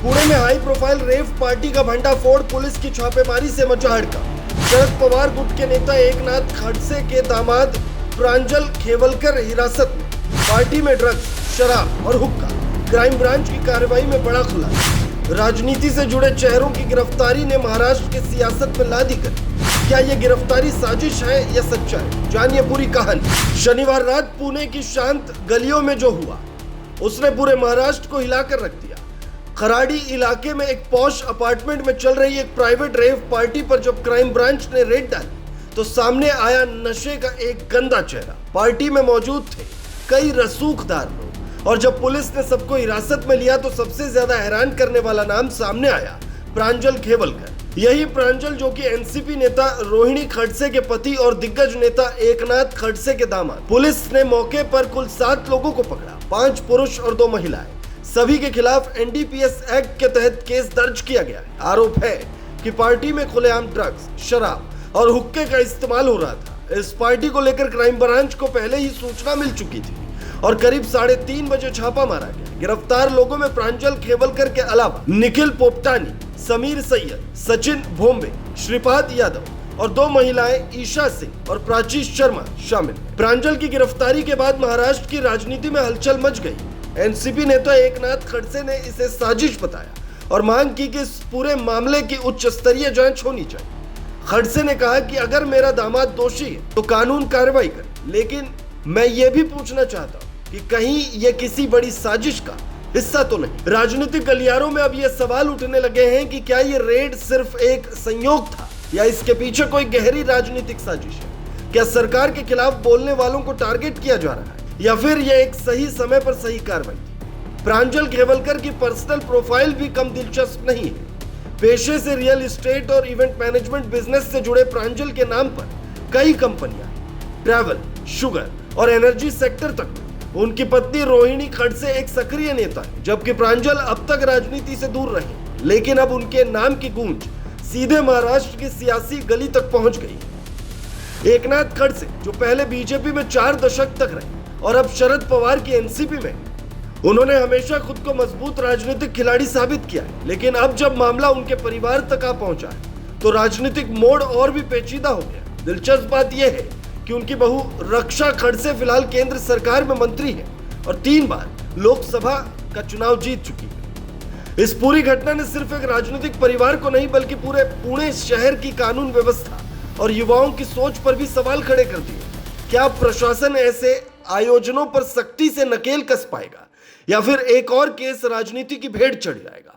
पुणे में high profile rave party का भंडाफोड़, पुलिस की छापेमारी से मचा हड़कंप। शरद पवार गुट के नेता एकनाथ खड़से के दामाद प्रांजल खेवलकर हिरासत में। पार्टी में ड्रग्स, शराब और हुक्का। क्राइम ब्रांच की कार्रवाई में बड़ा खुलासा। राजनीति से जुड़े चेहरों की गिरफ्तारी ने महाराष्ट्र की सियासत में ला दी कर। क्या ये गिरफ्तारी साजिश है या सच्चाई? जानिए पूरी कहानी। शनिवार रात पुणे की शांत गलियों में जो हुआ उसने पूरे महाराष्ट्र को हिलाकर रख दिया। खराड़ी इलाके में एक पॉश अपार्टमेंट में चल रही एक प्राइवेट रेव पार्टी पर जब क्राइम ब्रांच ने रेड डाली तो सामने आया नशे का एक गंदा चेहरा। पार्टी में मौजूद थे कई रसूखदार लोग और जब पुलिस ने सबको हिरासत में लिया तो सबसे ज्यादा हैरान करने वाला नाम सामने आया, प्रांजल खेवलकर। यही प्रांजल जो कि एनसीपी नेता रोहिणी खड़से के पति और दिग्गज नेता एकनाथ खड़से के दामाद। पुलिस ने मौके पर कुल 7 लोगों को पकड़ा, 5 पुरुष और 2 महिलाएं। सभी के खिलाफ एनडीपीएस एक्ट के तहत केस दर्ज किया गया है। आरोप है कि पार्टी में खुलेआम ड्रग्स, शराब और हुक्के का इस्तेमाल हो रहा था। इस पार्टी को लेकर क्राइम ब्रांच को पहले ही सूचना मिल चुकी थी और करीब 3:30 बजे छापा मारा गया। गिरफ्तार लोगों में प्रांजल खेवलकर के अलावा निखिल पोपटानी, समीर सैयद, सचिन भोंबे, श्रीपाद यादव और 2 महिलाएं ईशा सिंह और प्राची शर्मा शामिल। प्रांजल की गिरफ्तारी के बाद महाराष्ट्र की राजनीति में हलचल मच गई। एनसीपी नेता एकनाथ खड़से ने इसे साजिश बताया और मांग की कि इस पूरे मामले की उच्च स्तरीय जांच होनी चाहिए। खड़से ने कहा कि अगर मेरा दामाद दोषी है तो कानून कार्रवाई करे, लेकिन मैं ये भी पूछना चाहता हूँ कि कहीं ये किसी बड़ी साजिश का हिस्सा तो नहीं। राजनीतिक गलियारों में अब ये सवाल उठने लगे हैं कि क्या ये रेड सिर्फ एक संयोग था या इसके पीछे कोई गहरी राजनीतिक साजिश है। क्या सरकार के खिलाफ बोलने वालों को टारगेट किया जा रहा है या फिर यह एक सही समय पर सही कार्रवाई थी। प्रांजल खेवलकर की पर्सनल प्रोफाइल भी कम दिलचस्प नहीं है। पेशे से रियल एस्टेट और इवेंट मैनेजमेंट बिजनेस से जुड़े प्रांजल के नाम पर कई कंपनियां, ट्रैवल, शुगर और एनर्जी सेक्टर तक में। उनकी पत्नी रोहिणी खड़से एक सक्रिय नेता है, जबकि प्रांजल अब तक राजनीति से दूर रहे, लेकिन अब उनके नाम की गूंज सीधे महाराष्ट्र की सियासी गली तक पहुंच गई है। एकनाथ खड़से जो पहले बीजेपी में 4 दशक तक रहे और अब शरद पवार की एनसीपी में, उन्होंने हमेशा खुद को मजबूत राजनीतिक खिलाड़ी साबित किया है, लेकिन अब जब मामला उनके परिवार तक आ पहुंचा है तो राजनीतिक मोड़ और भी पेचीदा हो गया। दिलचस्प बात यह है कि उनकी बहू रक्षा खड़से फिलहाल केंद्र सरकार में मंत्री है और 3 बार लोकसभा का चुनाव जीत चुकी है। इस पूरी घटना ने सिर्फ एक राजनीतिक परिवार को नहीं बल्कि पूरे पुणे शहर की कानून व्यवस्था और युवाओं की सोच पर भी सवाल खड़े कर दिए। क्या प्रशासन ऐसे आयोजनों पर सख्ती से नकेल कस पाएगा या फिर एक और केस राजनीति की भेंट चढ़ जाएगा?